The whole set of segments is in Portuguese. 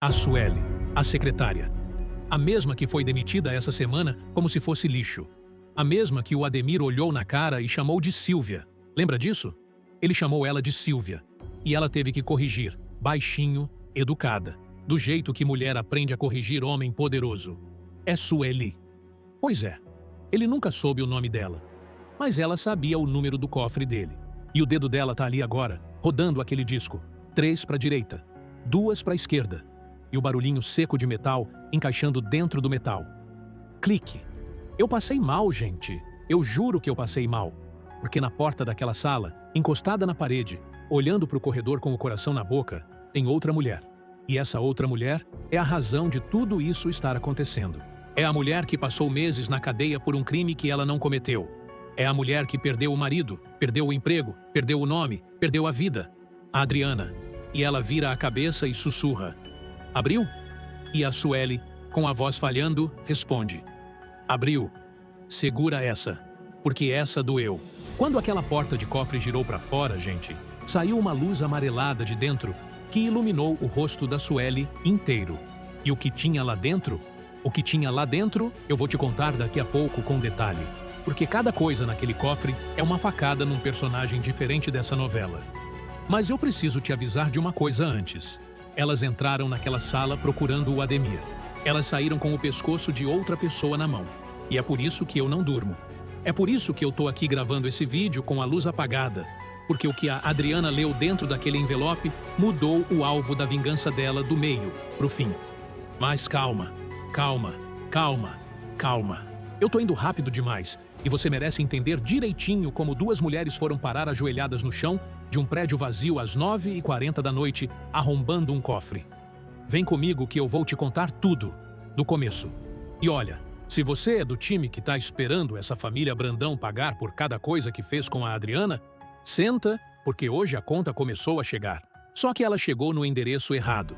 A Sueli, a secretária. A mesma que foi demitida essa semana como se fosse lixo. A mesma que o Ademir olhou na cara e chamou de Silvia. Lembra disso? Ele chamou ela de Silvia. E ela teve que corrigir, baixinho, educada. Do jeito que mulher aprende a corrigir homem poderoso. É Sueli. Pois é, ele nunca soube o nome dela. Mas ela sabia o número do cofre dele. E o dedo dela tá ali agora, rodando aquele disco. 3 para a direita, 2 para a esquerda. E o barulhinho seco de metal encaixando dentro do metal. Clique. Eu passei mal, gente. Eu juro que eu passei mal. Porque na porta daquela sala, encostada na parede, olhando para o corredor com o coração na boca, tem outra mulher. E essa outra mulher é a razão de tudo isso estar acontecendo. É a mulher que passou meses na cadeia por um crime que ela não cometeu. É a mulher que perdeu o marido, perdeu o emprego, perdeu o nome, perdeu a vida. A Adriana. E ela vira a cabeça e sussurra. Abriu? E a Sueli, com a voz falhando, responde. Abriu. Segura essa, porque essa doeu. Quando aquela porta de cofre girou para fora, gente, saiu uma luz amarelada de dentro que iluminou o rosto da Sueli inteiro. E o que tinha lá dentro? O que tinha lá dentro, eu vou te contar daqui a pouco com detalhe. Porque cada coisa naquele cofre é uma facada num personagem diferente dessa novela. Mas eu preciso te avisar de uma coisa antes. Elas entraram naquela sala procurando o Ademir. Elas saíram com o pescoço de outra pessoa na mão. E é por isso que eu não durmo. É por isso que eu tô aqui gravando esse vídeo com a luz apagada. Porque o que a Adriana leu dentro daquele envelope mudou o alvo da vingança dela do meio pro fim. Mas calma, calma, calma, calma. Eu tô indo rápido demais. E você merece entender direitinho como 2 mulheres foram parar ajoelhadas no chão de um prédio vazio às 9h40 da noite, arrombando um cofre. Vem comigo que eu vou te contar tudo, do começo. E olha, se você é do time que tá esperando essa família Brandão pagar por cada coisa que fez com a Adriana, senta, porque hoje a conta começou a chegar. Só que ela chegou no endereço errado.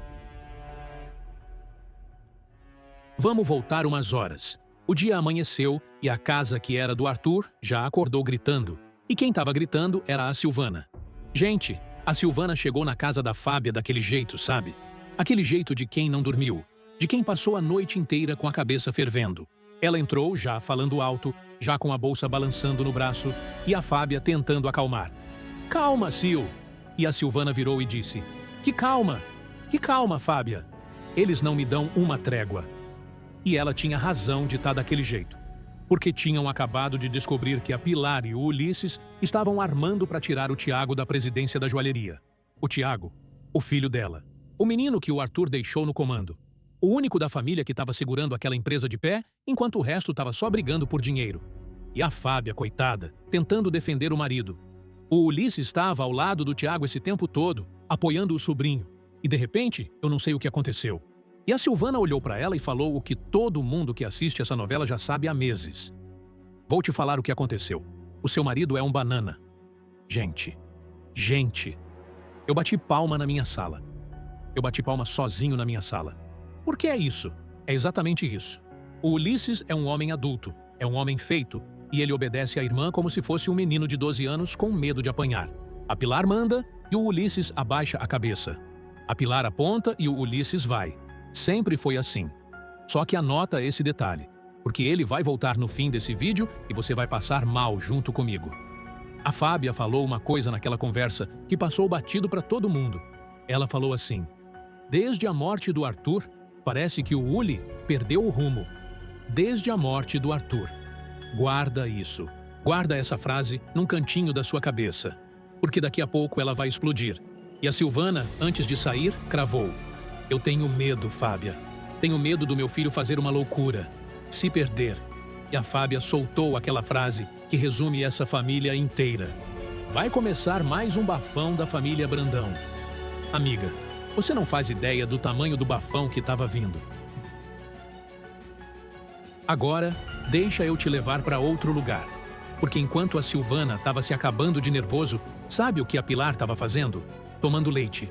Vamos voltar umas horas. O dia amanheceu e a casa que era do Arthur já acordou gritando. E quem estava gritando era a Silvana. Gente, a Silvana chegou na casa da Fábia daquele jeito, sabe? Aquele jeito de quem não dormiu, de quem passou a noite inteira com a cabeça fervendo. Ela entrou já falando alto, já com a bolsa balançando no braço, e a Fábia tentando acalmar. Calma, Sil! E a Silvana virou e disse, que calma, Fábia. Eles não me dão uma trégua. E ela tinha razão de estar daquele jeito. Porque tinham acabado de descobrir que a Pilar e o Ulisses estavam armando para tirar o Tiago da presidência da joalheria. O Tiago, o filho dela. O menino que o Arthur deixou no comando. O único da família que estava segurando aquela empresa de pé, enquanto o resto estava só brigando por dinheiro. E a Fábia, coitada, tentando defender o marido. O Ulisses estava ao lado do Tiago esse tempo todo, apoiando o sobrinho. E de repente, eu não sei o que aconteceu. E a Silvana olhou para ela e falou o que todo mundo que assiste essa novela já sabe há meses. Vou te falar o que aconteceu. O seu marido é um banana. Gente. Eu bati palma na minha sala. Eu bati palma sozinho na minha sala. Por que é isso? É exatamente isso. O Ulisses é um homem adulto, é um homem feito, e ele obedece à irmã como se fosse um menino de 12 anos com medo de apanhar. A Pilar manda e o Ulisses abaixa a cabeça. A Pilar aponta e o Ulisses vai. Sempre foi assim. Só que anota esse detalhe, porque ele vai voltar no fim desse vídeo e você vai passar mal junto comigo. A Fábia falou uma coisa naquela conversa que passou batido para todo mundo. Ela falou assim, desde a morte do Arthur, parece que o Uli perdeu o rumo. Desde a morte do Arthur. Guarda isso. Guarda essa frase num cantinho da sua cabeça, porque daqui a pouco ela vai explodir. E a Silvana, antes de sair, cravou. Eu tenho medo, Fábia. Tenho medo do meu filho fazer uma loucura. Se perder. E a Fábia soltou aquela frase que resume essa família inteira. Vai começar mais um bafão da família Brandão. Amiga, você não faz ideia do tamanho do bafão que estava vindo. Agora, deixa eu te levar para outro lugar. Porque enquanto a Silvana estava se acabando de nervoso, sabe o que a Pilar estava fazendo? Tomando leite.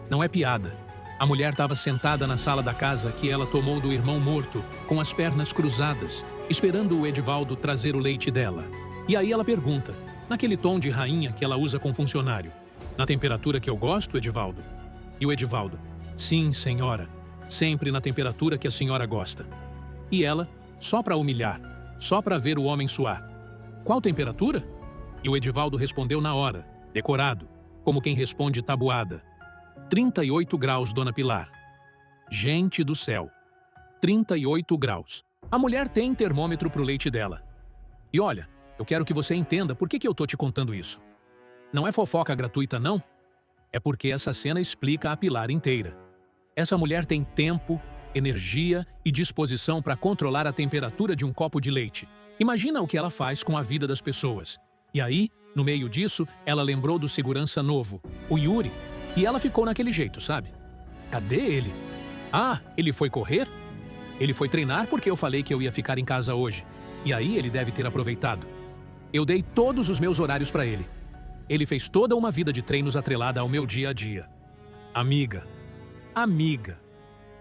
Não é piada. A mulher estava sentada na sala da casa que ela tomou do irmão morto, com as pernas cruzadas, esperando o Edivaldo trazer o leite dela. E aí ela pergunta, naquele tom de rainha que ela usa com funcionário, na temperatura que eu gosto, Edivaldo? E o Edivaldo, sim, senhora. sempre na temperatura que a senhora gosta. E ela, só para humilhar, só para ver o homem suar. Qual temperatura? E o Edivaldo respondeu na hora, decorado, como quem responde tabuada. 38 graus, dona Pilar. Gente do céu. 38 graus. A mulher tem termômetro pro leite dela. E olha, eu quero que você entenda por que eu tô te contando isso. Não é fofoca gratuita, não? É porque essa cena explica a Pilar inteira. Essa mulher tem tempo, energia e disposição para controlar a temperatura de um copo de leite. Imagina o que ela faz com a vida das pessoas. E aí, no meio disso, ela lembrou do segurança novo, o Yuri, e ela ficou naquele jeito, sabe? Cadê ele? Ah, ele foi correr? Ele foi treinar porque eu falei que eu ia ficar em casa hoje. E aí ele deve ter aproveitado. Eu dei todos os meus horários para ele. Ele fez toda uma vida de treinos atrelada ao meu dia a dia. Amiga.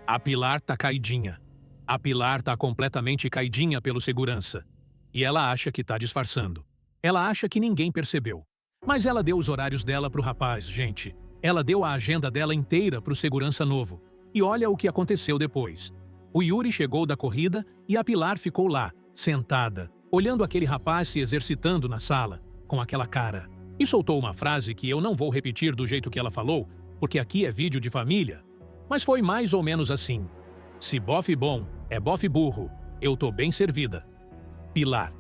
A Pilar tá caidinha. A Pilar tá completamente caidinha pelo segurança. E ela acha que tá disfarçando. Ela acha que ninguém percebeu. Mas ela deu os horários dela pro rapaz, gente. Ela deu a agenda dela inteira pro segurança novo. E olha o que aconteceu depois. O Yuri chegou da corrida e a Pilar ficou lá, sentada, olhando aquele rapaz se exercitando na sala, com aquela cara. E soltou uma frase que eu não vou repetir do jeito que ela falou, porque aqui é vídeo de família. Mas foi mais ou menos assim. Se bofe bom é bofe burro, eu tô bem servida. Pilar.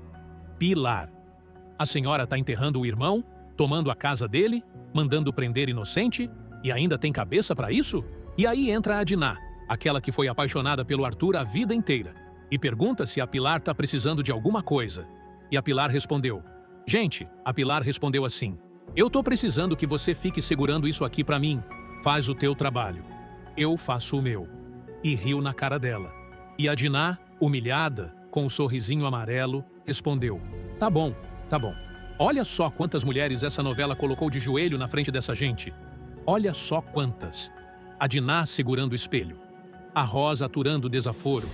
A senhora tá enterrando o irmão, tomando a casa dele, mandando prender inocente e ainda tem cabeça pra isso? E aí entra a Diná, aquela que foi apaixonada pelo Arthur a vida inteira, e pergunta se a Pilar tá precisando de alguma coisa. E a Pilar respondeu. Gente, a Pilar respondeu assim: eu tô precisando que você fique segurando isso aqui pra mim. Faz o teu trabalho. Eu faço o meu. E riu na cara dela. E a Diná, humilhada, com um sorrisinho amarelo, respondeu: tá bom. Olha só quantas mulheres essa novela colocou de joelho na frente dessa gente. Olha só quantas. A Diná segurando o espelho. A Rosa aturando o desaforo.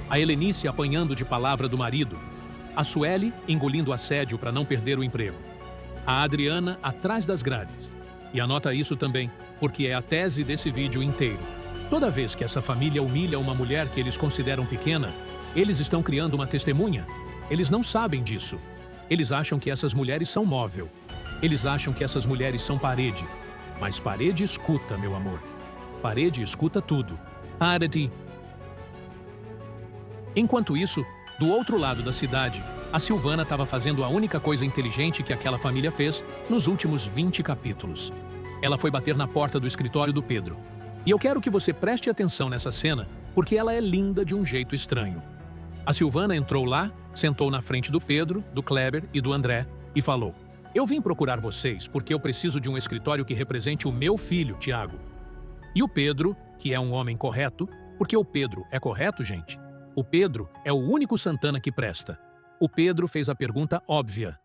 A Helenice apanhando de palavra do marido. A Sueli engolindo assédio para não perder o emprego. A Adriana atrás das grades. E anota isso também, porque é a tese desse vídeo inteiro. Toda vez que essa família humilha uma mulher que eles consideram pequena, eles estão criando uma testemunha. Eles não sabem disso. Eles acham que essas mulheres são móvel. Eles acham que essas mulheres são parede. Mas parede escuta, meu amor. Parede escuta tudo. Parede. Enquanto isso, do outro lado da cidade, a Silvana estava fazendo a única coisa inteligente que aquela família fez nos últimos 20 capítulos. Ela foi bater na porta do escritório do Pedro. E eu quero que você preste atenção nessa cena, porque ela é linda de um jeito estranho. A Silvana entrou lá, sentou na frente do Pedro, do Kleber e do André e falou: eu vim procurar vocês porque eu preciso de um escritório que represente o meu filho, Tiago. E o Pedro, que é um homem correto, porque o Pedro é correto, gente? O Pedro é o único Santana que presta. O Pedro fez a pergunta óbvia.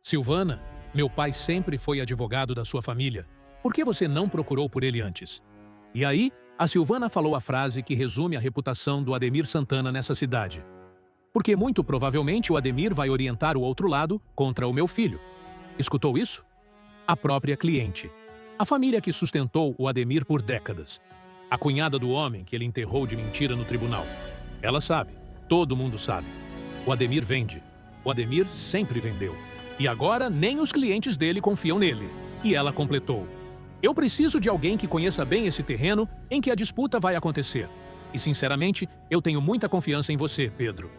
Silvana, meu pai sempre foi advogado da sua família. Por que você não procurou por ele antes? E aí, a Silvana falou a frase que resume a reputação do Ademir Santana nessa cidade. Porque muito provavelmente o Ademir vai orientar o outro lado contra o meu filho. Escutou isso? A própria cliente. A família que sustentou o Ademir por décadas. A cunhada do homem que ele enterrou de mentira no tribunal. Ela sabe. Todo mundo sabe. O Ademir vende. O Ademir sempre vendeu. E agora nem os clientes dele confiam nele. E ela completou: eu preciso de alguém que conheça bem esse terreno em que a disputa vai acontecer. E sinceramente, eu tenho muita confiança em você, Pedro.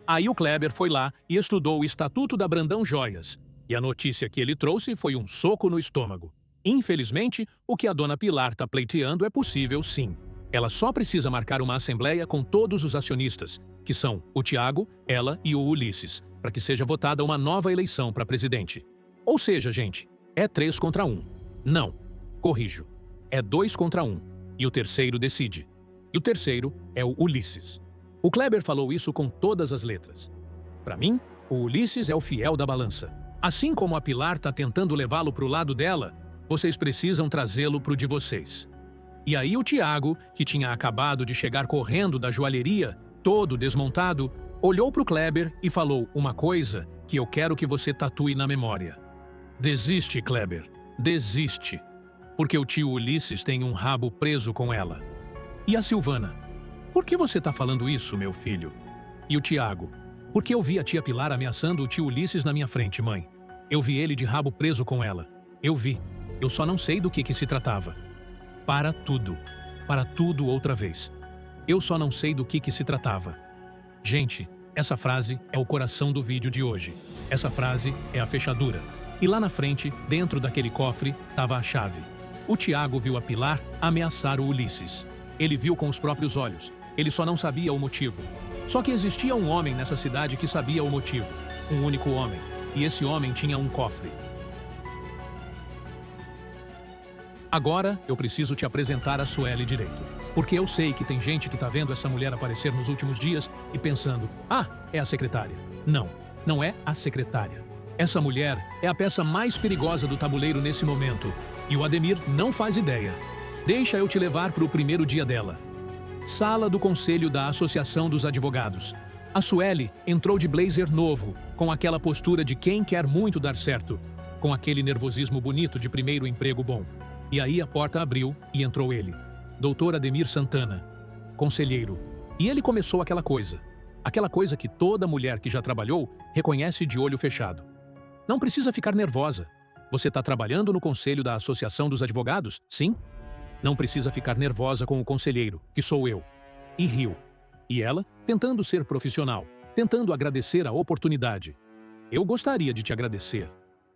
Aí o Kleber foi lá e estudou o Estatuto da Brandão Joias. E a notícia que ele trouxe foi um soco no estômago. Infelizmente, o que a dona Pilar está pleiteando é possível sim. Ela só precisa marcar uma assembleia com todos os acionistas, que são o Tiago, ela e o Ulisses, para que seja votada uma nova eleição para presidente. Ou seja, gente, é 3 contra 1. Não, corrijo, é 2 contra 1. E o terceiro decide. E o terceiro é o Ulisses. O Kleber falou isso com todas as letras. Para mim, o Ulisses é o fiel da balança. Assim como a Pilar está tentando levá-lo para o lado dela, vocês precisam trazê-lo para o de vocês. E aí o Tiago, que tinha acabado de chegar correndo da joalheria, todo desmontado, olhou para o Kleber e falou uma coisa que eu quero que você tatue na memória. Desiste, Kleber. Desiste. Porque o tio Ulisses tem um rabo preso com ela. E a Silvana: por que você tá falando isso, meu filho? E o Tiago: porque eu vi a tia Pilar ameaçando o tio Ulisses na minha frente, mãe. Eu vi ele de rabo preso com ela. Eu vi. Eu só não sei do que se tratava. Para tudo. Para tudo outra vez. Eu só não sei do que se tratava. Gente, essa frase é o coração do vídeo de hoje. Essa frase é a fechadura. E lá na frente, dentro daquele cofre, estava a chave. O Tiago viu a Pilar ameaçar o Ulisses. Ele viu com os próprios olhos. Ele só não sabia o motivo. Só que existia um homem nessa cidade que sabia o motivo. Um único homem. E esse homem tinha um cofre. Agora, eu preciso te apresentar a Sueli direito. Porque eu sei que tem gente que tá vendo essa mulher aparecer nos últimos dias e pensando: ah, é a secretária. Não, não é a secretária. Essa mulher é a peça mais perigosa do tabuleiro nesse momento. E o Ademir não faz ideia. Deixa eu te levar para o primeiro dia dela. Sala do Conselho da Associação dos Advogados. A Sueli entrou de blazer novo, com aquela postura de quem quer muito dar certo, com aquele nervosismo bonito de primeiro emprego bom. E aí a porta abriu e entrou ele, Dr. Ademir Santana, conselheiro. E ele começou aquela coisa que toda mulher que já trabalhou reconhece de olho fechado. Não precisa ficar nervosa. Você está trabalhando no Conselho da Associação dos Advogados? Sim? Não precisa ficar nervosa com o conselheiro, que sou eu. E riu. E ela, tentando ser profissional, tentando agradecer a oportunidade. Eu gostaria de te agradecer.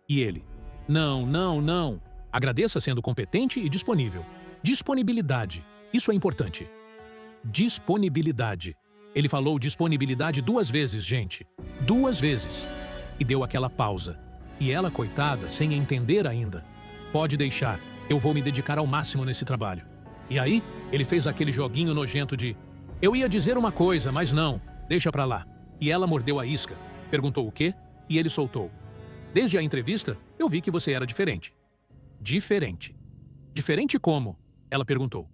E ele: não, não, não. Agradeça sendo competente e disponível. Disponibilidade. Isso é importante. Disponibilidade. Ele falou disponibilidade 2 vezes, gente. 2 vezes. E deu aquela pausa. E ela, coitada, sem entender ainda. Pode deixar. Eu vou me dedicar ao máximo nesse trabalho. E aí, ele fez aquele joguinho nojento de: eu ia dizer uma coisa, mas não. Deixa pra lá. E ela mordeu a isca. Perguntou o quê? E ele soltou: desde a entrevista, eu vi que você era diferente. Diferente. Diferente como? Ela perguntou.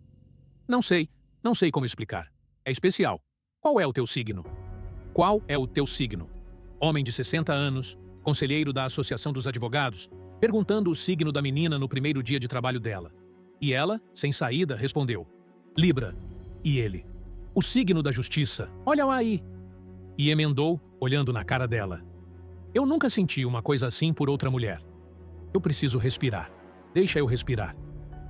Não sei como explicar. É especial. Qual é o teu signo? Qual é o teu signo? Homem de 60 anos, conselheiro da Associação dos Advogados, perguntando o signo da menina no primeiro dia de trabalho dela. E ela, sem saída, respondeu: Libra. E ele: o signo da justiça. Olha lá aí. E emendou, olhando na cara dela: eu nunca senti uma coisa assim por outra mulher. Eu preciso respirar. Deixa eu respirar.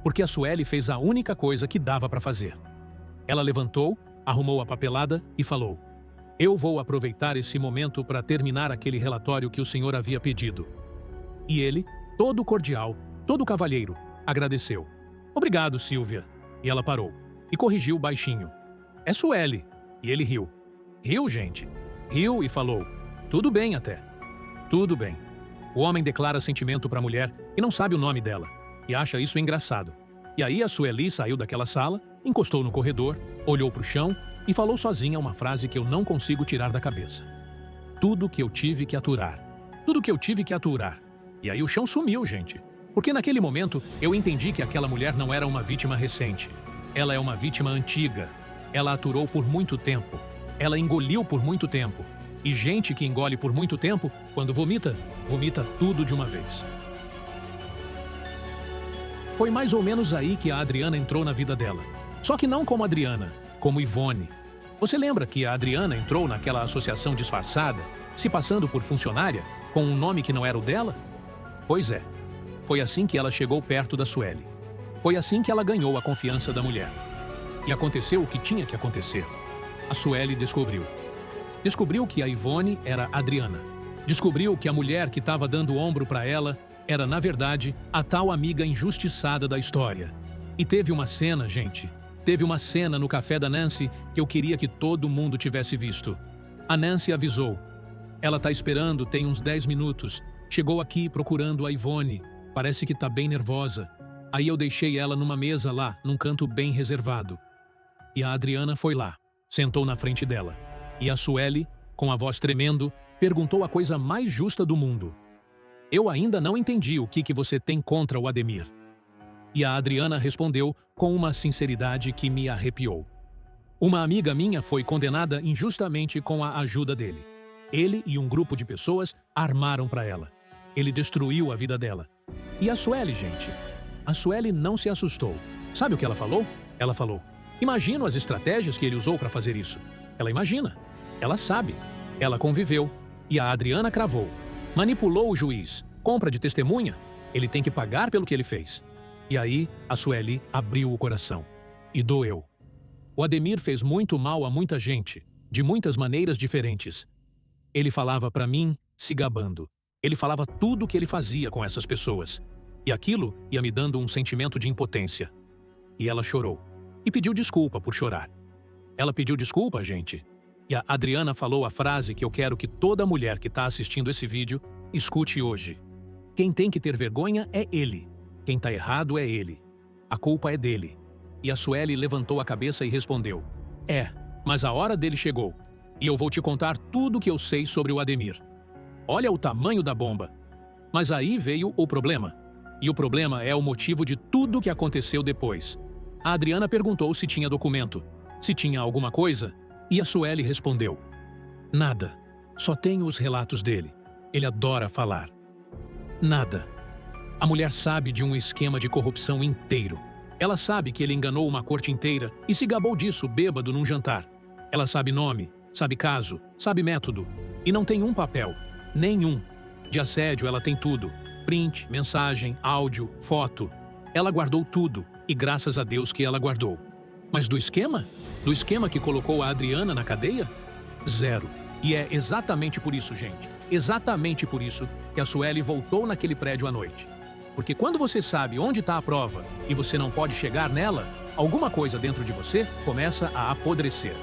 Porque a Sueli fez a única coisa que dava para fazer. Ela levantou, arrumou a papelada e falou: eu vou aproveitar esse momento para terminar aquele relatório que o senhor havia pedido. E ele, todo cordial, todo cavalheiro, agradeceu. Obrigado, Silvia. E ela parou e corrigiu baixinho: é Sueli. E ele riu. Riu, gente. Riu e falou: tudo bem até. Tudo bem. O homem declara sentimento para a mulher e não sabe o nome dela, e acha isso engraçado. E aí a Sueli saiu daquela sala, encostou no corredor, olhou para o chão e falou sozinha uma frase que eu não consigo tirar da cabeça. Tudo que eu tive que aturar. Tudo que eu tive que aturar. E aí o chão sumiu, gente. Porque naquele momento eu entendi que aquela mulher não era uma vítima recente. Ela é uma vítima antiga. Ela aturou por muito tempo. Ela engoliu por muito tempo. E gente que engole por muito tempo, quando vomita, vomita tudo de uma vez. Foi mais ou menos aí que a Adriana entrou na vida dela. Só que não como Adriana, como Ivone. Você lembra que a Adriana entrou naquela associação disfarçada, se passando por funcionária, com um nome que não era o dela? Pois é. Foi assim que ela chegou perto da Sueli. Foi assim que ela ganhou a confiança da mulher. E aconteceu o que tinha que acontecer. A Sueli descobriu. Descobriu que a Ivone era Adriana. Descobriu que a mulher que estava dando ombro para ela era, na verdade, a tal amiga injustiçada da história. E teve uma cena, gente. Teve uma cena no café da Nancy que eu queria que todo mundo tivesse visto. A Nancy avisou. Ela tá esperando tem uns 10 minutos. Chegou aqui procurando a Ivone. Parece que tá bem nervosa. Aí eu deixei ela numa mesa lá, num canto bem reservado. E a Adriana foi lá, sentou na frente dela. E a Sueli, com a voz tremendo, perguntou a coisa mais justa do mundo. Eu ainda não entendi o que você tem contra o Ademir. E a Adriana respondeu com uma sinceridade que me arrepiou. Uma amiga minha foi condenada injustamente com a ajuda dele. Ele e um grupo de pessoas armaram para ela. Ele destruiu a vida dela. E a Sueli, gente? A Sueli não se assustou. Sabe o que ela falou? Ela falou: Imagino as estratégias que ele usou para fazer isso. Ela imagina. Ela sabe. Ela conviveu. E a Adriana cravou. Manipulou o juiz. Compra de testemunha. Ele tem que pagar pelo que ele fez. E aí, a Sueli abriu o coração. E doeu. O Ademir fez muito mal a muita gente, de muitas maneiras diferentes. Ele falava para mim, se gabando. Ele falava tudo o que ele fazia com essas pessoas. E aquilo ia me dando um sentimento de impotência. E ela chorou. E pediu desculpa por chorar. Ela pediu desculpa, gente. E a Adriana falou a frase que eu quero que toda mulher que está assistindo esse vídeo escute hoje. Quem tem que ter vergonha é ele. Quem está errado é ele. A culpa é dele. E a Sueli levantou a cabeça e respondeu: é, mas a hora dele chegou. E eu vou te contar tudo o que eu sei sobre o Ademir. Olha o tamanho da bomba. Mas aí veio o problema. E o problema é o motivo de tudo o que aconteceu depois. A Adriana perguntou se tinha documento, se tinha alguma coisa, e a Sueli respondeu: nada. Só tenho os relatos dele. Ele adora falar. Nada. A mulher sabe de um esquema de corrupção inteiro. Ela sabe que ele enganou uma corte inteira e se gabou disso bêbado num jantar. Ela sabe nome, sabe caso, sabe método. E não tem um papel, nenhum. De assédio ela tem tudo. Print, mensagem, áudio, foto. Ela guardou tudo, e graças a Deus que ela guardou. Mas do esquema? Do esquema que colocou a Adriana na cadeia? Zero. E é exatamente por isso, gente, exatamente por isso que a Sueli voltou naquele prédio à noite. Porque quando você sabe onde está a prova e você não pode chegar nela, alguma coisa dentro de você começa a apodrecer.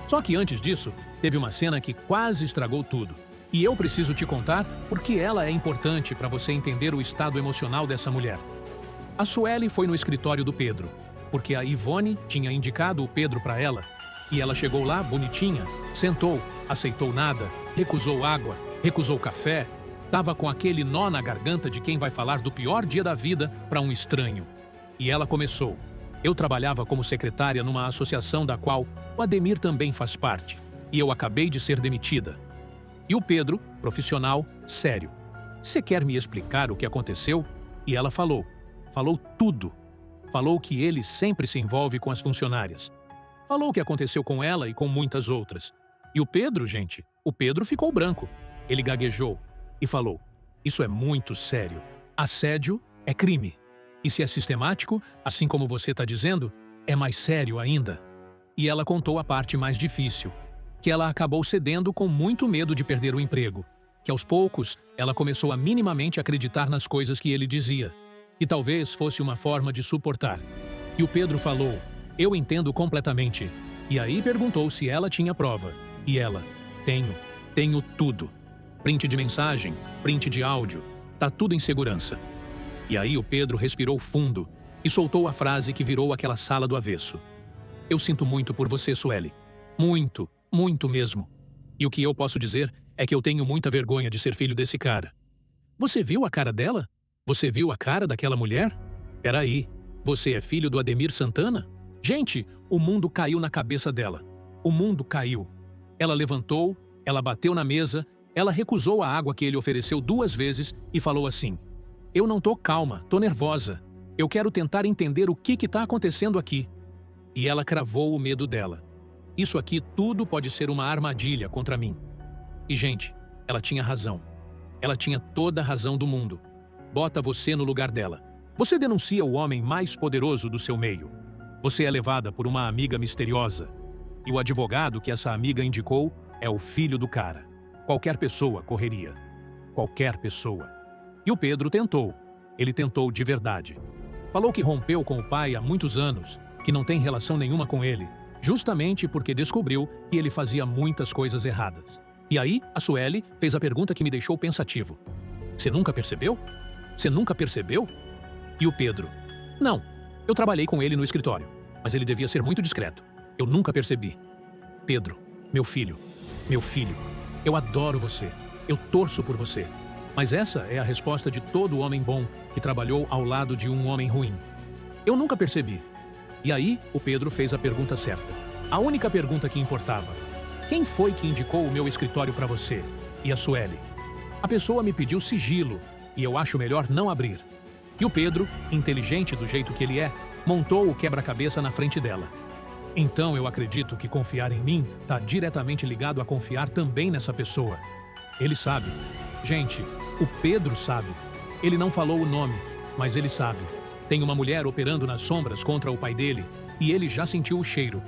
Só que antes disso, teve uma cena que quase estragou tudo. E eu preciso te contar porque ela é importante para você entender o estado emocional dessa mulher. A Sueli foi no escritório do Pedro, porque a Ivone tinha indicado o Pedro para ela. E ela chegou lá, bonitinha, sentou, aceitou nada, recusou água, recusou café, estava com aquele nó na garganta de quem vai falar do pior dia da vida para um estranho. E ela começou. Eu trabalhava como secretária numa associação da qual o Ademir também faz parte. E eu acabei de ser demitida. E o Pedro, profissional, sério. Você quer me explicar o que aconteceu? E ela falou. Falou tudo. Falou que ele sempre se envolve com as funcionárias. Falou o que aconteceu com ela e com muitas outras. E o Pedro, gente, o Pedro ficou branco. Ele gaguejou e falou: isso é muito sério. Assédio é crime. E se é sistemático, assim como você está dizendo, é mais sério ainda. E ela contou a parte mais difícil, que ela acabou cedendo com muito medo de perder o emprego, que aos poucos ela começou a minimamente acreditar nas coisas que ele dizia, que talvez fosse uma forma de suportar. E o Pedro falou: eu entendo completamente. E aí perguntou se ela tinha prova. E ela: tenho tudo. Print de mensagem, print de áudio, tá tudo em segurança. E aí o Pedro respirou fundo e soltou a frase que virou aquela sala do avesso. Eu sinto muito por você, Sueli. Muito, muito mesmo. E o que eu posso dizer é que eu tenho muita vergonha de ser filho desse cara. Você viu a cara dela? Você viu a cara daquela mulher? Peraí, você é filho do Ademir Santana? Gente, o mundo caiu na cabeça dela. O mundo caiu. Ela levantou, ela bateu na mesa, ela recusou a água que ele ofereceu 2 vezes e falou assim: eu não tô calma, tô nervosa. Eu quero tentar entender o que tá acontecendo aqui. E ela cravou o medo dela. Isso aqui tudo pode ser uma armadilha contra mim. E, gente, ela tinha razão. Ela tinha toda a razão do mundo. Bota você no lugar dela. Você denuncia o homem mais poderoso do seu meio. Você é levada por uma amiga misteriosa. E o advogado que essa amiga indicou é o filho do cara. Qualquer pessoa correria. Qualquer pessoa. E o Pedro tentou. Ele tentou de verdade. Falou que rompeu com o pai há muitos anos, que não tem relação nenhuma com ele, justamente porque descobriu que ele fazia muitas coisas erradas. E aí, a Sueli fez a pergunta que me deixou pensativo. Você nunca percebeu? Você nunca percebeu? E o Pedro: não, eu trabalhei com ele no escritório, mas ele devia ser muito discreto. Eu nunca percebi. Pedro, meu filho, eu adoro você, eu torço por você. Mas essa é a resposta de todo homem bom que trabalhou ao lado de um homem ruim. Eu nunca percebi. E aí, o Pedro fez a pergunta certa. A única pergunta que importava. Quem foi que indicou o meu escritório para você? E a Sueli? A pessoa me pediu sigilo, e eu acho melhor não abrir. E o Pedro, inteligente do jeito que ele é, montou o quebra-cabeça na frente dela. Então eu acredito que confiar em mim está diretamente ligado a confiar também nessa pessoa. Ele sabe. Gente, o Pedro sabe. Ele não falou o nome, mas ele sabe. Tem uma mulher operando nas sombras contra o pai dele e ele já sentiu o cheiro.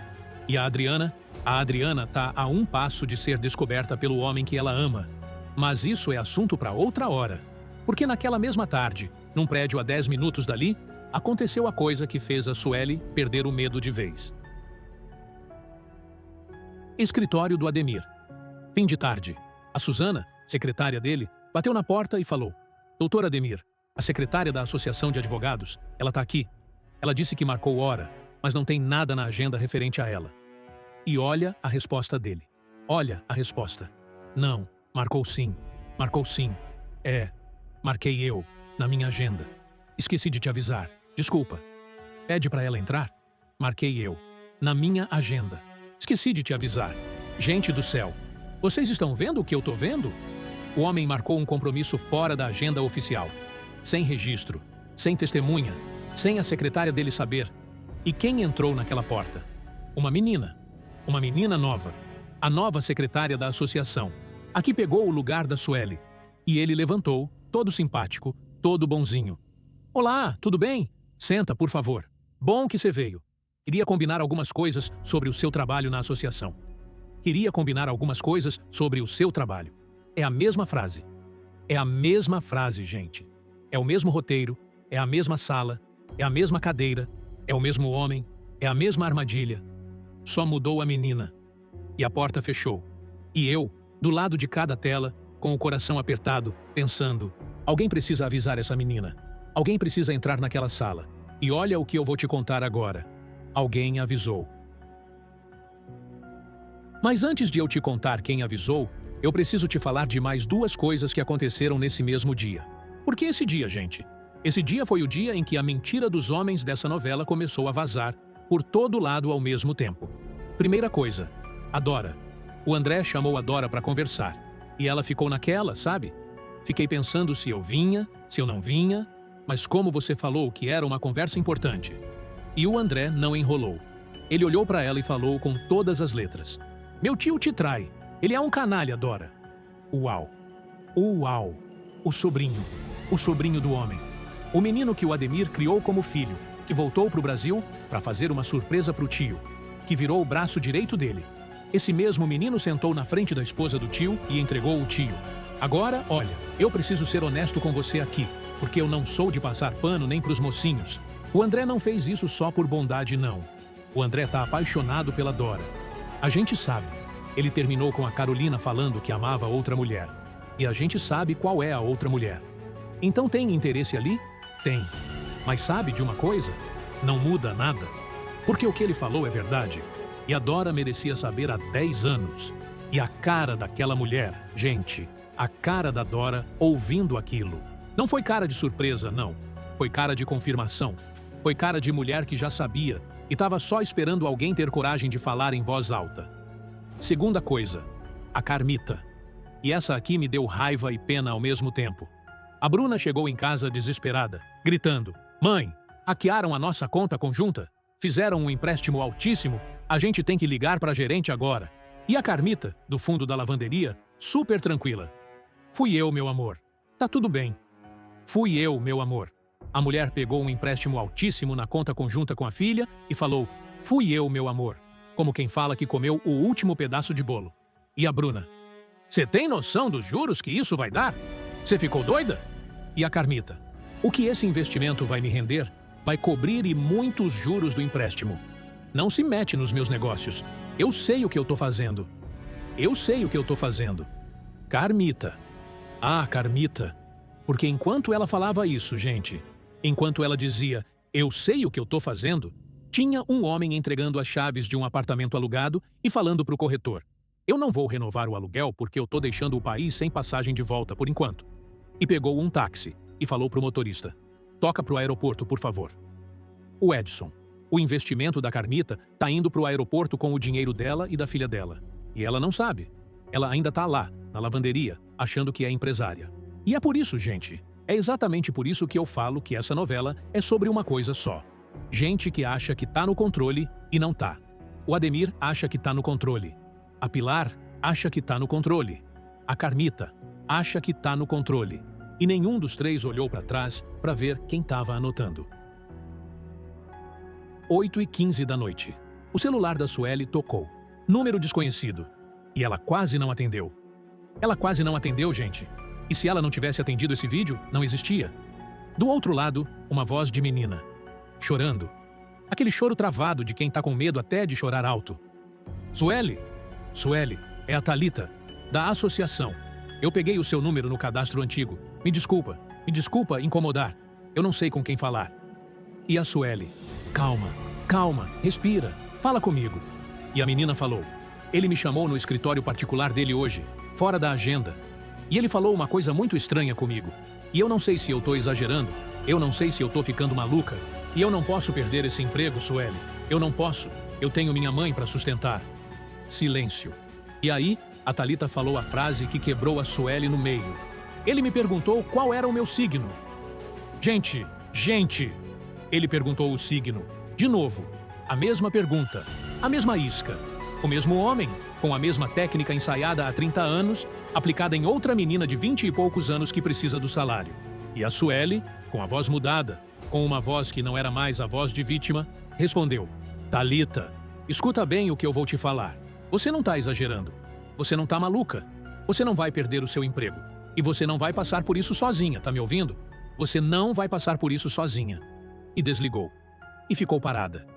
E a Adriana? A Adriana está a um passo de ser descoberta pelo homem que ela ama. Mas isso é assunto para outra hora. Porque naquela mesma tarde, num prédio a 10 minutos dali, aconteceu a coisa que fez a Sueli perder o medo de vez. Escritório do Ademir. Fim de tarde. A Suzana, secretária dele, bateu na porta e falou: Doutor Ademir, a secretária da Associação de Advogados, ela está aqui. Ela disse que marcou hora, mas não tem nada na agenda referente a ela. E olha a resposta dele. Olha a resposta. Não, marcou sim. Marcou sim. Marquei eu, na minha agenda. Esqueci de te avisar. Desculpa. Pede para ela entrar? Marquei eu, na minha agenda. Esqueci de te avisar. Gente do céu, vocês estão vendo o que eu tô vendo? O homem marcou um compromisso fora da agenda oficial. Sem registro, sem testemunha, sem a secretária dele saber. E quem entrou naquela porta? Uma menina nova. A nova secretária da associação. A que pegou o lugar da Sueli. E ele levantou, todo simpático, todo bonzinho. Olá, tudo bem? Senta, por favor. Bom que você veio. Queria combinar algumas coisas sobre o seu trabalho na associação. Queria combinar algumas coisas sobre o seu trabalho. É a mesma frase. É a mesma frase, gente. É o mesmo roteiro, é a mesma sala, é a mesma cadeira, é o mesmo homem, é a mesma armadilha. Só mudou a menina. E a porta fechou. E eu, do lado de cada tela, com o coração apertado, pensando: alguém precisa avisar essa menina. Alguém precisa entrar naquela sala. E olha o que eu vou te contar agora. Alguém avisou. Mas antes de eu te contar quem avisou, eu preciso te falar de mais duas coisas que aconteceram nesse mesmo dia. Por que esse dia, gente? Esse dia foi o dia em que a mentira dos homens dessa novela começou a vazar por todo lado ao mesmo tempo. Primeira coisa, a Dora. O André chamou a Dora para conversar. E ela ficou naquela, sabe? Fiquei pensando se eu vinha, se eu não vinha, mas como você falou que era uma conversa importante. E o André não enrolou. Ele olhou para ela e falou com todas as letras: Meu tio te trai. Ele é um canalha, Dora. Uau. Uau. O sobrinho do homem. O menino que o Ademir criou como filho, que voltou para o Brasil para fazer uma surpresa para o tio, que virou o braço direito dele. Esse mesmo menino sentou na frente da esposa do tio e entregou o tio. Agora, olha, eu preciso ser honesto com você aqui, porque eu não sou de passar pano nem para os mocinhos. O André não fez isso só por bondade, não. O André tá apaixonado pela Dora. A gente sabe. Ele terminou com a Carolina falando que amava outra mulher. E a gente sabe qual é a outra mulher. Então tem interesse ali? Tem. Mas sabe de uma coisa? Não muda nada. Porque o que ele falou é verdade. E a Dora merecia saber há 10 anos. E a cara daquela mulher, gente, a cara da Dora ouvindo aquilo. Não foi cara de surpresa, não. Foi cara de confirmação. Foi cara de mulher que já sabia e estava só esperando alguém ter coragem de falar em voz alta. Segunda coisa, a Carmita. E essa aqui me deu raiva e pena ao mesmo tempo. A Bruna chegou em casa desesperada, gritando: Mãe, hackearam a nossa conta conjunta? Fizeram um empréstimo altíssimo? A gente tem que ligar para a gerente agora. E a Carmita, do fundo da lavanderia, super tranquila: Fui eu, meu amor. Tá tudo bem. Fui eu, meu amor. A mulher pegou um empréstimo altíssimo na conta conjunta com a filha e falou: Fui eu, meu amor. Como quem fala que comeu o último pedaço de bolo. E a Bruna: Você tem noção dos juros que isso vai dar? Você ficou doida? E a Carmita: O que esse investimento vai me render vai cobrir e muitos juros do empréstimo. Não se mete nos meus negócios. Eu sei o que eu tô fazendo. Eu sei o que eu tô fazendo. Carmita. Ah, Carmita. Porque enquanto ela falava isso, gente, enquanto ela dizia, eu sei o que eu tô fazendo, tinha um homem entregando as chaves de um apartamento alugado e falando pro corretor: Eu não vou renovar o aluguel porque eu tô deixando o país sem passagem de volta por enquanto. E pegou um táxi e falou pro motorista: Toca pro aeroporto, por favor. O Edson. O investimento da Carmita tá indo pro aeroporto com o dinheiro dela e da filha dela. E ela não sabe. Ela ainda tá lá, na lavanderia, achando que é empresária. E é por isso, gente, é exatamente por isso que eu falo que essa novela é sobre uma coisa só. Gente que acha que tá no controle e não tá. O Ademir acha que tá no controle. A Pilar acha que tá no controle. A Carmita acha que tá no controle. E nenhum dos três olhou para trás para ver quem estava anotando. 8h15 da noite. O celular da Sueli tocou. Número desconhecido. E ela quase não atendeu. Ela quase não atendeu, gente. E se ela não tivesse atendido esse vídeo, não existia. Do outro lado, uma voz de menina. Chorando. Aquele choro travado de quem tá com medo até de chorar alto. Sueli? Sueli, é a Thalita, da associação. Eu peguei o seu número no cadastro antigo. Me desculpa incomodar. Eu não sei com quem falar. E a Sueli? Calma, respira, fala comigo. E a menina falou. Ele me chamou no escritório particular dele hoje, fora da agenda. E ele falou uma coisa muito estranha comigo. E eu não sei se eu tô exagerando, eu não sei se eu tô ficando maluca. E eu não posso perder esse emprego, Sueli. Eu não posso. Eu tenho minha mãe para sustentar. Silêncio. E aí, a Thalita falou a frase que quebrou a Sueli no meio. Ele me perguntou qual era o meu signo. Gente! Ele perguntou o signo. De novo. A mesma pergunta. A mesma isca. O mesmo homem, com a mesma técnica ensaiada há 30 anos, aplicada em outra menina de 20 e poucos anos que precisa do salário. E a Sueli, com a voz mudada, com uma voz que não era mais a voz de vítima, respondeu. Thalita, escuta bem o que eu vou te falar. Você não tá exagerando. Você não tá maluca. Você não vai perder o seu emprego. E você não vai passar por isso sozinha, tá me ouvindo? Você não vai passar por isso sozinha. E desligou. E ficou parada.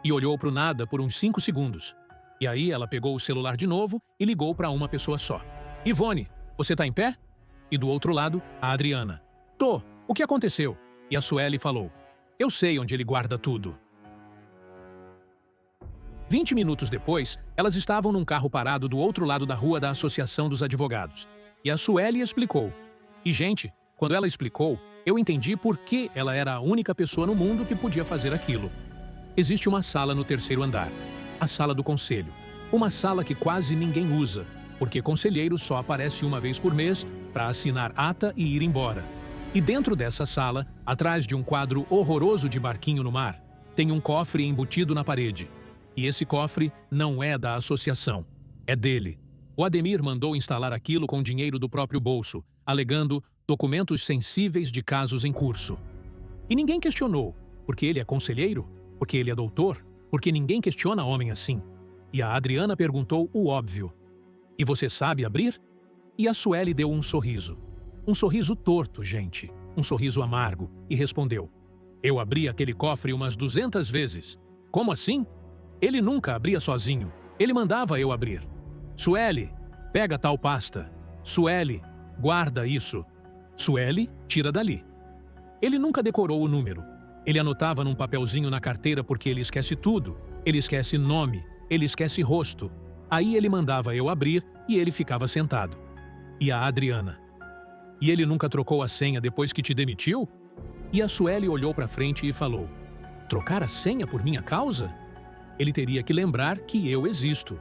E olhou pro nada por uns 5 segundos. E aí ela pegou o celular de novo e ligou para uma pessoa só. Ivone, você tá em pé? E do outro lado, a Adriana. Tô, o que aconteceu? E a Sueli falou. Eu sei onde ele guarda tudo. 20 minutos depois, elas estavam num carro parado do outro lado da rua da Associação dos Advogados. E a Sueli explicou. E, gente, quando ela explicou, eu entendi por que ela era a única pessoa no mundo que podia fazer aquilo. Existe uma sala no 3º andar. A sala do conselho. Uma sala que quase ninguém usa, porque conselheiro só aparece uma vez por mês para assinar ata e ir embora. E dentro dessa sala, atrás de um quadro horroroso de barquinho no mar, tem um cofre embutido na parede. E esse cofre não é da associação, é dele. O Ademir mandou instalar aquilo com dinheiro do próprio bolso, alegando documentos sensíveis de casos em curso. E ninguém questionou, porque ele é conselheiro, porque ele é doutor, porque ninguém questiona homem assim. E a Adriana perguntou o óbvio. E você sabe abrir? E a Sueli deu um sorriso. Um sorriso torto, gente. Um sorriso amargo. E respondeu. Eu abri aquele cofre umas 200 vezes. Como assim? Ele nunca abria sozinho. Ele mandava eu abrir. Sueli, pega tal pasta. Sueli, guarda isso. Sueli, tira dali. Ele nunca decorou o número. Ele anotava num papelzinho na carteira porque ele esquece tudo. Ele esquece nome, ele esquece rosto. Aí ele mandava eu abrir e ele ficava sentado. E a Adriana. E ele nunca trocou a senha depois que te demitiu? E a Sueli olhou para frente e falou. Trocar a senha por minha causa? Ele teria que lembrar que eu existo.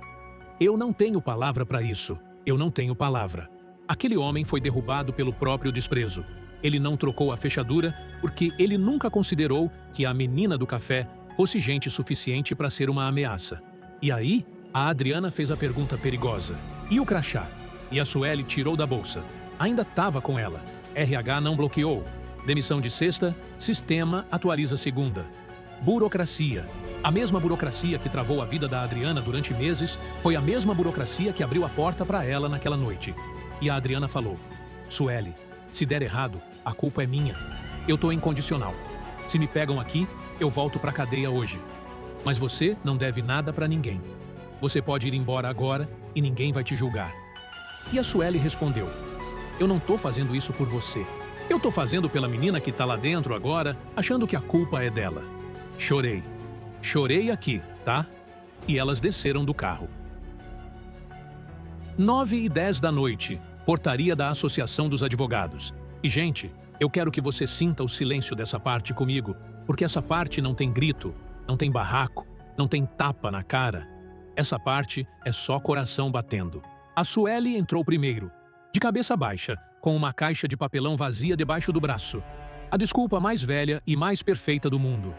Eu não tenho palavra para isso. Eu não tenho palavra. Aquele homem foi derrubado pelo próprio desprezo. Ele não trocou a fechadura porque ele nunca considerou que a menina do café fosse gente suficiente para ser uma ameaça. E aí, a Adriana fez a pergunta perigosa. E o crachá? E a Sueli tirou da bolsa. Ainda estava com ela. RH não bloqueou. Demissão de sexta, sistema atualiza segunda. Burocracia. A mesma burocracia que travou a vida da Adriana durante meses foi a mesma burocracia que abriu a porta para ela naquela noite. E a Adriana falou, Sueli, se der errado, a culpa é minha. Eu tô incondicional. Se me pegam aqui, eu volto pra cadeia hoje. Mas você não deve nada pra ninguém. Você pode ir embora agora e ninguém vai te julgar. E a Sueli respondeu, eu não tô fazendo isso por você. Eu tô fazendo pela menina que tá lá dentro agora, achando que a culpa é dela. Chorei. Chorei aqui, tá? E elas desceram do carro. 9h10 da noite. Portaria da Associação dos Advogados. E, gente, eu quero que você sinta o silêncio dessa parte comigo, porque essa parte não tem grito, não tem barraco, não tem tapa na cara. Essa parte é só coração batendo. A Sueli entrou primeiro, de cabeça baixa, com uma caixa de papelão vazia debaixo do braço. A desculpa mais velha e mais perfeita do mundo.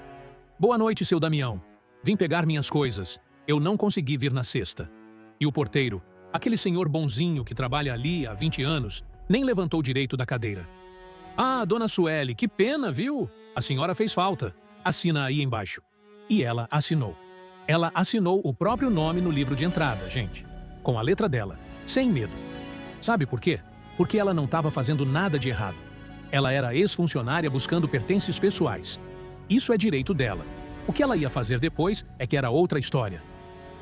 Boa noite, seu Damião. Vim pegar minhas coisas. Eu não consegui vir na sexta. E o porteiro, aquele senhor bonzinho que trabalha ali há 20 anos, nem levantou direito da cadeira. Ah, dona Sueli, que pena, viu? A senhora fez falta. Assina aí embaixo. E ela assinou. Ela assinou o próprio nome no livro de entrada, gente. Com a letra dela, sem medo. Sabe por quê? Porque ela não estava fazendo nada de errado. Ela era ex-funcionária buscando pertences pessoais. Isso é direito dela. O que ela ia fazer depois é que era outra história.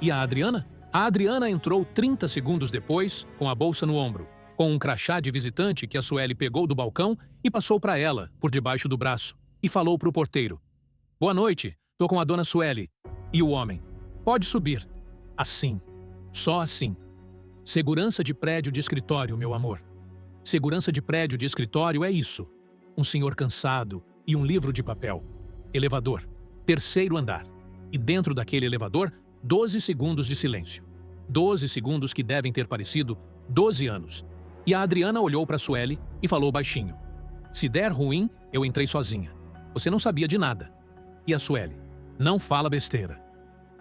E a Adriana? A Adriana entrou 30 segundos depois, com a bolsa no ombro, com um crachá de visitante que a Sueli pegou do balcão e passou para ela, por debaixo do braço, e falou para o porteiro. Boa noite, tô com a dona Sueli. E o homem. Pode subir. Assim. Só assim. Segurança de prédio de escritório, meu amor. Segurança de prédio de escritório é isso. Um senhor cansado e um livro de papel. Elevador. 3º andar. E dentro daquele elevador, 12 segundos de silêncio. 12 segundos que devem ter parecido 12 anos. E a Adriana olhou para Sueli e falou baixinho. Se der ruim, eu entrei sozinha. Você não sabia de nada. E a Sueli? Não fala besteira.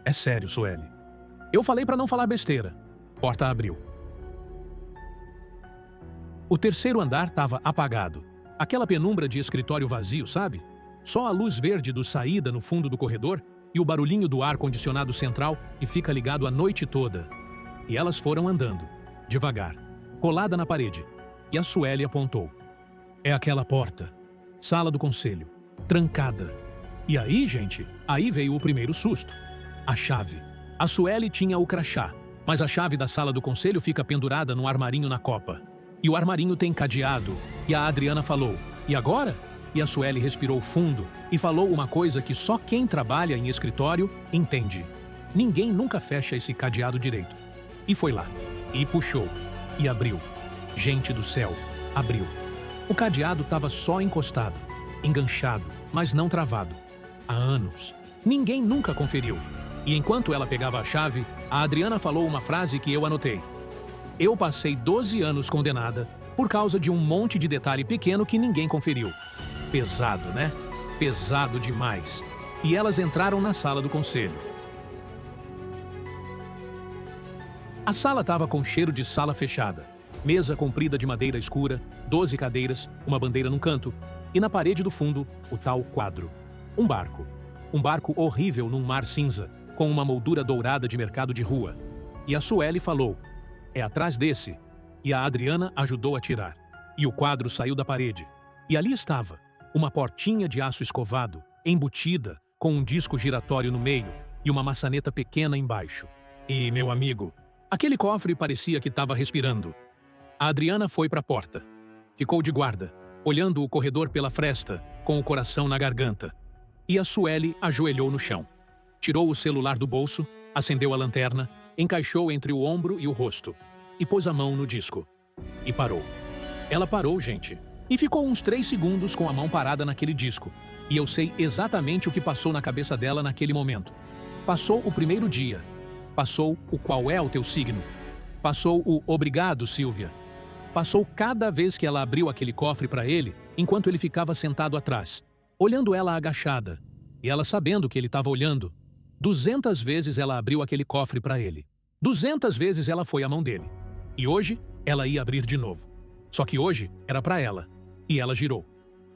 É sério, Sueli. Eu falei para não falar besteira. Porta abriu. O 3º andar estava apagado. Aquela penumbra de escritório vazio, sabe? Só a luz verde do saída no fundo do corredor e o barulhinho do ar-condicionado central que fica ligado a noite toda. E elas foram andando, devagar, colada na parede. E a Sueli apontou. É aquela porta. Sala do conselho. Trancada. E aí, gente, aí veio o primeiro susto. A chave. A Sueli tinha o crachá, mas a chave da sala do conselho fica pendurada num armarinho na copa. E o armarinho tem cadeado. E a Adriana falou, e agora? E a Sueli respirou fundo e falou uma coisa que só quem trabalha em escritório entende. Ninguém nunca fecha esse cadeado direito. E foi lá. E puxou. E abriu. Gente do céu, abriu. O cadeado estava só encostado, enganchado, mas não travado. Há anos. Ninguém nunca conferiu. E enquanto ela pegava a chave, a Adriana falou uma frase que eu anotei. Eu passei 12 anos condenada por causa de um monte de detalhe pequeno que ninguém conferiu. Pesado, né? Pesado demais. E elas entraram na sala do conselho. A sala estava com cheiro de sala fechada. Mesa comprida de madeira escura, 12 cadeiras, uma bandeira num canto, e na parede do fundo, o tal quadro. Um barco. Um barco horrível num mar cinza, com uma moldura dourada de mercado de rua. E a Sueli falou, é atrás desse. E a Adriana ajudou a tirar. E o quadro saiu da parede. E ali estava, uma portinha de aço escovado, embutida, com um disco giratório no meio e uma maçaneta pequena embaixo. E, meu amigo, aquele cofre parecia que estava respirando. A Adriana foi para a porta. Ficou de guarda, olhando o corredor pela fresta, com o coração na garganta. E a Sueli ajoelhou no chão. Tirou o celular do bolso, acendeu a lanterna, encaixou entre o ombro e o rosto e pôs a mão no disco. E parou. Ela parou, gente. E ficou uns 3 segundos com a mão parada naquele disco. E eu sei exatamente o que passou na cabeça dela naquele momento. Passou o primeiro dia. Passou o qual é o teu signo. Passou o obrigado, Silvia. Passou cada vez que ela abriu aquele cofre para ele, enquanto ele ficava sentado atrás, olhando ela agachada. E ela sabendo que ele estava olhando. 200 vezes ela abriu aquele cofre para ele. 200 vezes ela foi à mão dele. E hoje, ela ia abrir de novo. Só que hoje era para ela. E ela girou.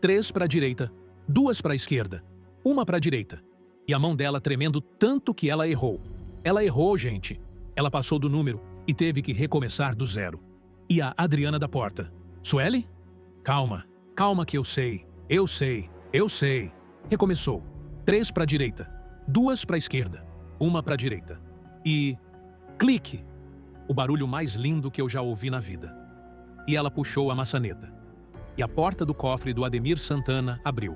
3 para a direita, 2 para a esquerda, 1 para a direita. E a mão dela tremendo tanto que ela errou. Ela errou, gente. Ela passou do número e teve que recomeçar do 0. E a Adriana da porta. Sueli? Calma, calma que eu sei. Eu sei, eu sei. Recomeçou. 3 para a direita, 2 para a esquerda, 1 para a direita. E... clique! O barulho mais lindo que eu já ouvi na vida. E ela puxou a maçaneta. E a porta do cofre do Ademir Santana abriu.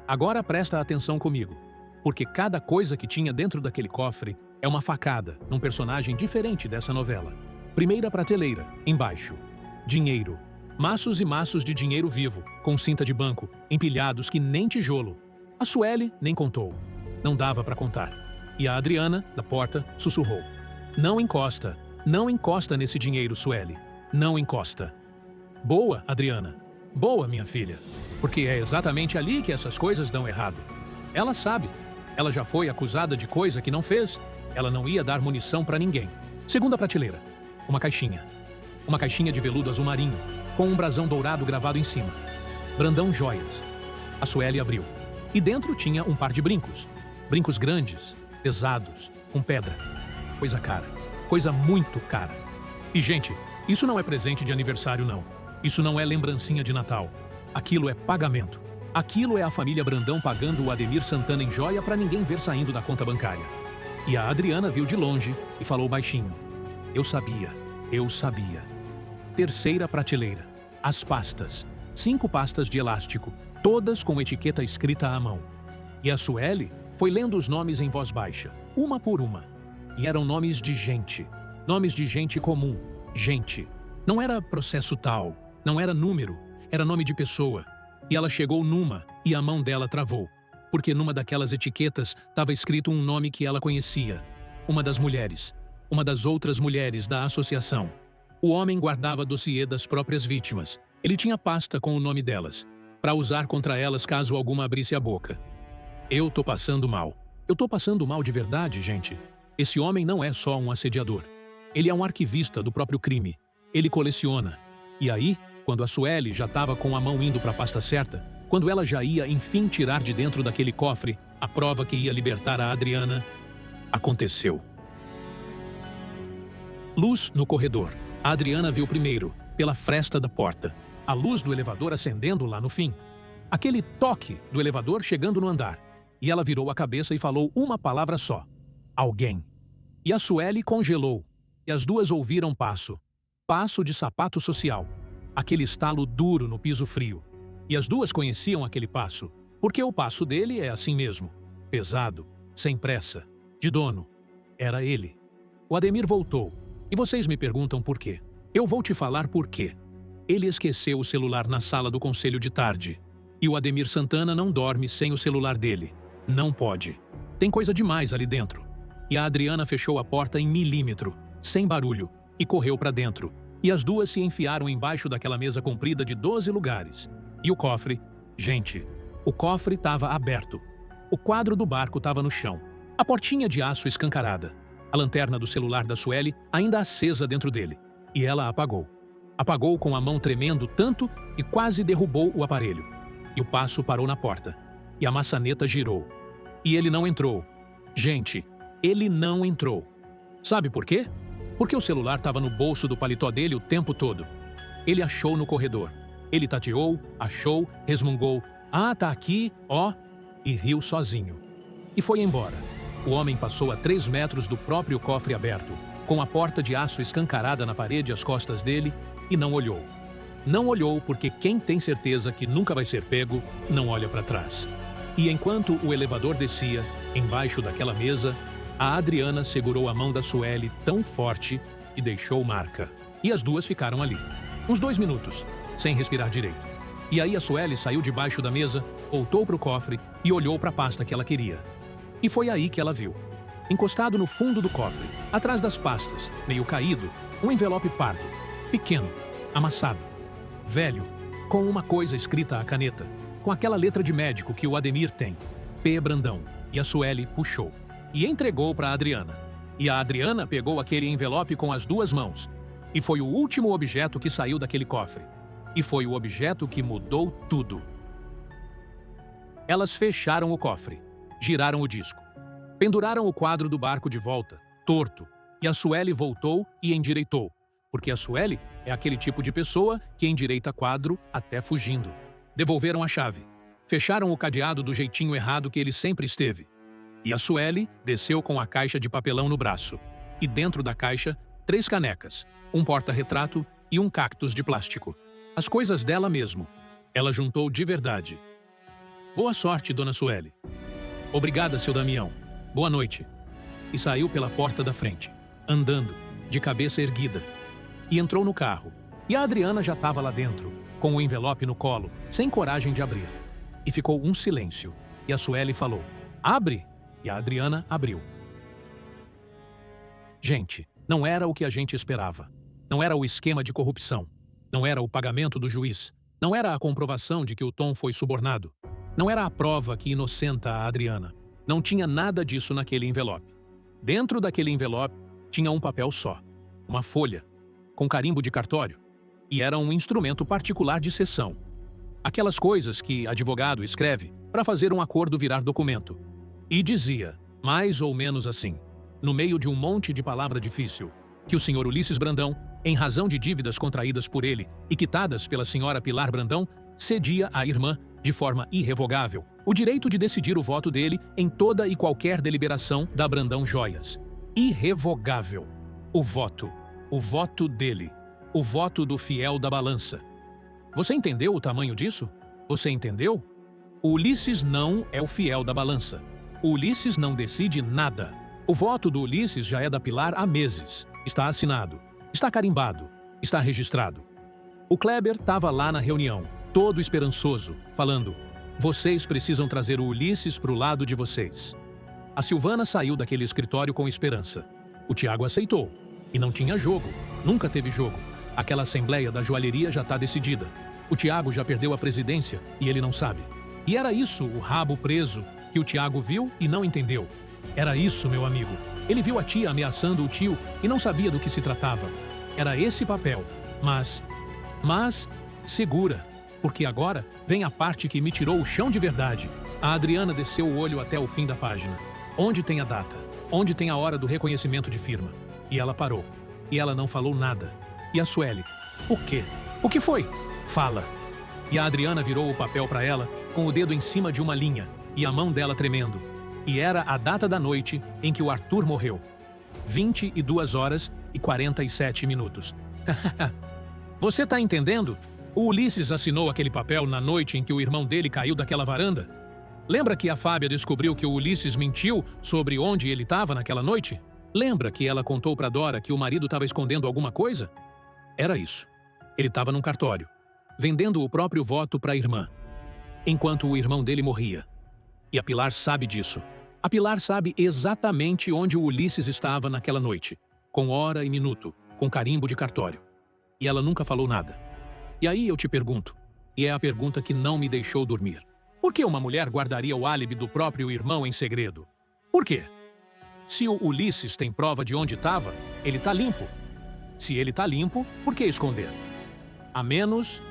Agora presta atenção comigo, porque cada coisa que tinha dentro daquele cofre é uma facada num personagem diferente dessa novela. Primeira prateleira, embaixo. Dinheiro. Maços e maços de dinheiro vivo, com cinta de banco, empilhados que nem tijolo. A Sueli nem contou. Não dava para contar. E a Adriana, da porta, sussurrou. Não encosta nesse dinheiro, Sueli. Não encosta. Boa, Adriana. Boa, minha filha, porque é exatamente ali que essas coisas dão errado. Ela sabe. Ela já foi acusada de coisa que não fez. Ela não ia dar munição para ninguém. Segunda prateleira. Uma caixinha. Uma caixinha de veludo azul marinho, com um brasão dourado gravado em cima. Brandão Joias. A Sueli abriu. E dentro tinha um par de brincos. Brincos grandes, pesados, com pedra. Coisa cara. Coisa muito cara. E, gente, isso não é presente de aniversário, não. Isso não é lembrancinha de Natal. Aquilo é pagamento. Aquilo é a família Brandão pagando o Ademir Santana em joia para ninguém ver saindo da conta bancária. E a Adriana viu de longe e falou baixinho. Eu sabia. Eu sabia. Terceira prateleira. As pastas. 5 pastas de elástico, todas com etiqueta escrita à mão. E a Sueli foi lendo os nomes em voz baixa, uma por uma. E eram nomes de gente. Nomes de gente comum. Gente. Não era processo tal. Não era número. Era nome de pessoa. E ela chegou numa e a mão dela travou. Porque numa daquelas etiquetas estava escrito um nome que ela conhecia. Uma das mulheres. Uma das outras mulheres da associação. O homem guardava dossiê das próprias vítimas. Ele tinha pasta com o nome delas, para usar contra elas caso alguma abrisse a boca. Eu tô passando mal. Eu tô passando mal de verdade, gente. Esse homem não é só um assediador. Ele é um arquivista do próprio crime. Ele coleciona. E aí, quando a Sueli já estava com a mão indo para a pasta certa, quando ela já ia, enfim, tirar de dentro daquele cofre a prova que ia libertar a Adriana, aconteceu. Luz no corredor. A Adriana viu primeiro, pela fresta da porta, a luz do elevador acendendo lá no fim. Aquele toque do elevador chegando no andar. E ela virou a cabeça e falou uma palavra só. Alguém. E a Sueli congelou. E as duas ouviram passo. Passo de sapato social. Aquele estalo duro no piso frio. E as duas conheciam aquele passo. Porque o passo dele é assim mesmo. Pesado, sem pressa, de dono. Era ele. O Ademir voltou. E vocês me perguntam por quê. Eu vou te falar por quê. Ele esqueceu o celular na sala do conselho de tarde. E o Ademir Santana não dorme sem o celular dele. Não pode. Tem coisa demais ali dentro. E a Adriana fechou a porta em milímetro, sem barulho, e correu para dentro. E as duas se enfiaram embaixo daquela mesa comprida de 12 lugares. E o cofre... Gente, o cofre estava aberto. O quadro do barco estava no chão. A portinha de aço escancarada. A lanterna do celular da Sueli ainda acesa dentro dele. E ela apagou. Apagou com a mão tremendo tanto que quase derrubou o aparelho. E o passo parou na porta. E a maçaneta girou. E ele não entrou. Gente, ele não entrou. Sabe por quê? Porque o celular estava no bolso do paletó dele o tempo todo. Ele achou no corredor. Ele tateou, achou, resmungou. Ah, tá aqui, ó. E riu sozinho. E foi embora. O homem passou a 3 metros do próprio cofre aberto, com a porta de aço escancarada na parede às costas dele, e não olhou. Não olhou porque quem tem certeza que nunca vai ser pego, não olha para trás. E enquanto o elevador descia, embaixo daquela mesa, a Adriana segurou a mão da Sueli tão forte que deixou marca. E as duas ficaram ali, uns 2 minutos, sem respirar direito. E aí a Sueli saiu debaixo da mesa, voltou para o cofre e olhou para a pasta que ela queria. E foi aí que ela viu. Encostado no fundo do cofre, atrás das pastas, meio caído, um envelope pardo, pequeno, amassado, velho, com uma coisa escrita à caneta, com aquela letra de médico que o Ademir tem, P. Brandão, e a Sueli puxou. E entregou para a Adriana. E a Adriana pegou aquele envelope com as 2 mãos. E foi o último objeto que saiu daquele cofre. E foi o objeto que mudou tudo. Elas fecharam o cofre, giraram o disco, penduraram o quadro do barco de volta, torto, e a Sueli voltou e endireitou, porque a Sueli é aquele tipo de pessoa que endireita quadro até fugindo. Devolveram a chave, fecharam o cadeado do jeitinho errado que ele sempre esteve. E a Sueli desceu com a caixa de papelão no braço. E dentro da caixa, 3 canecas, um porta-retrato e um cactus de plástico. As coisas dela mesmo. Ela juntou de verdade. Boa sorte, dona Sueli. Obrigada, seu Damião. Boa noite. E saiu pela porta da frente, andando, de cabeça erguida. E entrou no carro. E a Adriana já estava lá dentro, com o envelope no colo, sem coragem de abrir. E ficou um silêncio. E a Sueli falou, abre! E a Adriana abriu. Gente, não era o que a gente esperava. Não era o esquema de corrupção. Não era o pagamento do juiz. Não era a comprovação de que o Tom foi subornado. Não era a prova que inocenta a Adriana. Não tinha nada disso naquele envelope. Dentro daquele envelope tinha um papel só, uma folha, com carimbo de cartório, e era um instrumento particular de cessão. Aquelas coisas que advogado escreve para fazer um acordo virar documento. E dizia, mais ou menos assim, no meio de um monte de palavra difícil, que o senhor Ulisses Brandão, em razão de dívidas contraídas por ele e quitadas pela senhora Pilar Brandão, cedia à irmã, de forma irrevogável, o direito de decidir o voto dele em toda e qualquer deliberação da Brandão Joias. Irrevogável. O voto dele, o voto do fiel da balança. Você entendeu o tamanho disso? Você entendeu? O Ulisses não é o fiel da balança. O Ulisses não decide nada. O voto do Ulisses já é da Pilar há meses. Está assinado, está carimbado, está registrado. O Kleber estava lá na reunião, todo esperançoso, falando: vocês precisam trazer o Ulisses para o lado de vocês. A Silvana saiu daquele escritório com esperança. O Tiago aceitou. E não tinha jogo, nunca teve jogo. Aquela assembleia da joalheria já está decidida. O Tiago já perdeu a presidência e ele não sabe. E era isso o rabo preso que o Tiago viu e não entendeu. Era isso, meu amigo. Ele viu a tia ameaçando o tio e não sabia do que se tratava. Era esse papel. Mas, segura, porque agora vem a parte que me tirou o chão de verdade. A Adriana desceu o olho até o fim da página. Onde tem a data? Onde tem a hora do reconhecimento de firma? E ela parou. E ela não falou nada. E a Sueli? O quê? O que foi? Fala. E a Adriana virou o papel para ela, com o dedo em cima de uma linha, e a mão dela tremendo. E era a data da noite em que o Arthur morreu. 22 horas e 47 minutos. Você tá entendendo? O Ulisses assinou aquele papel na noite em que o irmão dele caiu daquela varanda. Lembra que a Fábia descobriu que o Ulisses mentiu sobre onde ele estava naquela noite? Lembra que ela contou para Dora que o marido estava escondendo alguma coisa? Era isso. Ele estava num cartório, vendendo o próprio voto para a irmã, enquanto o irmão dele morria. E a Pilar sabe disso. A Pilar sabe exatamente onde o Ulisses estava naquela noite, com hora e minuto, com carimbo de cartório. E ela nunca falou nada. E aí eu te pergunto, e é a pergunta que não me deixou dormir: por que uma mulher guardaria o álibi do próprio irmão em segredo? Por quê? Se o Ulisses tem prova de onde estava, ele está limpo. Se ele está limpo, por que esconder? A menos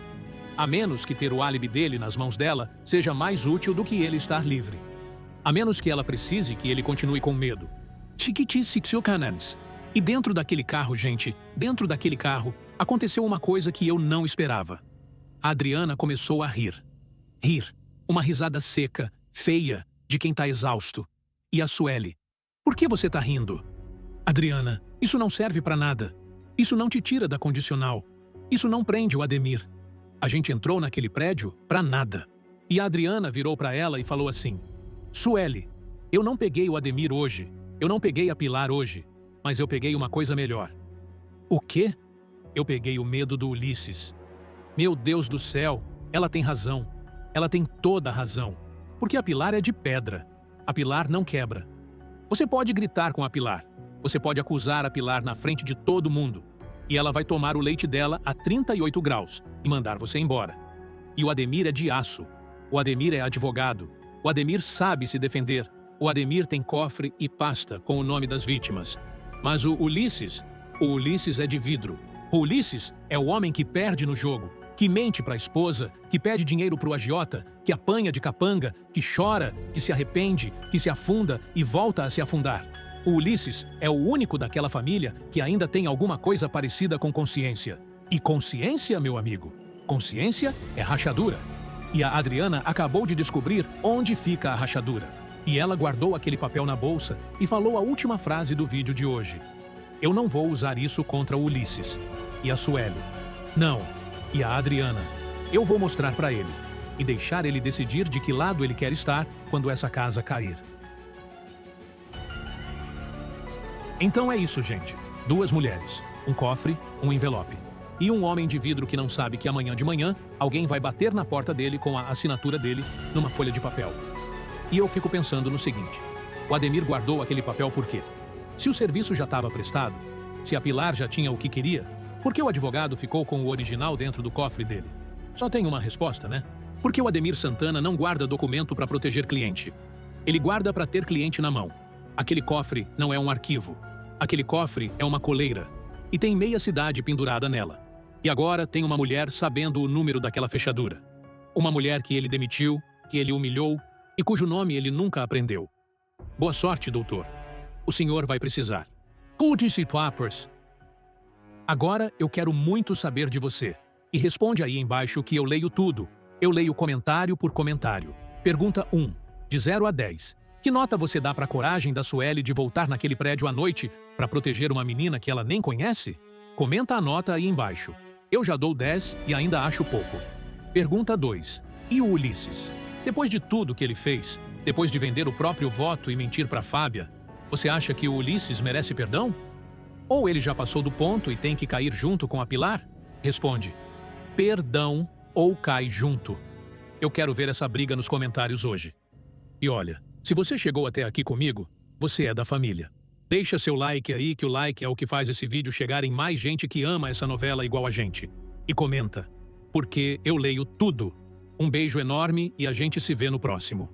que ter o álibi dele nas mãos dela seja mais útil do que ele estar livre. A menos que ela precise que ele continue com medo. E dentro daquele carro, gente, dentro daquele carro, aconteceu uma coisa que eu não esperava. A Adriana começou a rir. Rir. Uma risada seca, feia, de quem está exausto. E a Sueli: por que você está rindo? Adriana, isso não serve para nada. Isso não te tira da condicional. Isso não prende o Ademir. A gente entrou naquele prédio para nada. E a Adriana virou para ela e falou assim: Sueli, eu não peguei o Ademir hoje. Eu não peguei a Pilar hoje. Mas eu peguei uma coisa melhor. O quê? Eu peguei o medo do Ulisses. Meu Deus do céu, ela tem razão. Ela tem toda a razão. Porque a Pilar é de pedra. A Pilar não quebra. Você pode gritar com a Pilar. Você pode acusar a Pilar na frente de todo mundo. E ela vai tomar o leite dela a 38 graus e mandar você embora. E o Ademir é de aço. O Ademir é advogado. O Ademir sabe se defender. O Ademir tem cofre e pasta com o nome das vítimas. Mas o Ulisses é de vidro. O Ulisses é o homem que perde no jogo, que mente para a esposa, que pede dinheiro para o agiota, que apanha de capanga, que chora, que se arrepende, que se afunda e volta a se afundar. O Ulisses é o único daquela família que ainda tem alguma coisa parecida com consciência. E consciência, meu amigo, consciência é rachadura. E a Adriana acabou de descobrir onde fica a rachadura. E ela guardou aquele papel na bolsa e falou a última frase do vídeo de hoje: eu não vou usar isso contra o Ulisses. E a Sueli: não. E a Adriana: eu vou mostrar para ele. E deixar ele decidir de que lado ele quer estar quando essa casa cair. Então é isso, gente. 2 mulheres, um cofre, um envelope. E um homem de vidro que não sabe que amanhã de manhã alguém vai bater na porta dele com a assinatura dele numa folha de papel. E eu fico pensando no seguinte: o Ademir guardou aquele papel por quê? Se o serviço já estava prestado, se a Pilar já tinha o que queria, por que o advogado ficou com o original dentro do cofre dele? Só tem uma resposta, né? Porque o Ademir Santana não guarda documento para proteger cliente. Ele guarda para ter cliente na mão. Aquele cofre não é um arquivo. Aquele cofre é uma coleira. E tem meia cidade pendurada nela. E agora tem uma mulher sabendo o número daquela fechadura. Uma mulher que ele demitiu, que ele humilhou e cujo nome ele nunca aprendeu. Boa sorte, doutor. O senhor vai precisar. Cuide-se, Pappers. Agora eu quero muito saber de você. E responde aí embaixo que eu leio tudo. Eu leio comentário por comentário. Pergunta 1. De 0 a 10. Que nota você dá para a coragem da Sueli de voltar naquele prédio à noite para proteger uma menina que ela nem conhece? Comenta a nota aí embaixo. Eu já dou 10 e ainda acho pouco. Pergunta 2. E o Ulisses? Depois de tudo que ele fez, depois de vender o próprio voto e mentir para Fábia, você acha que o Ulisses merece perdão? Ou ele já passou do ponto e tem que cair junto com a Pilar? Responde. Perdão ou cai junto? Eu quero ver essa briga nos comentários hoje. E olha, se você chegou até aqui comigo, você é da família. Deixa seu like aí, que o like é o que faz esse vídeo chegar em mais gente que ama essa novela igual a gente. E comenta, porque eu leio tudo. Um beijo enorme e a gente se vê no próximo.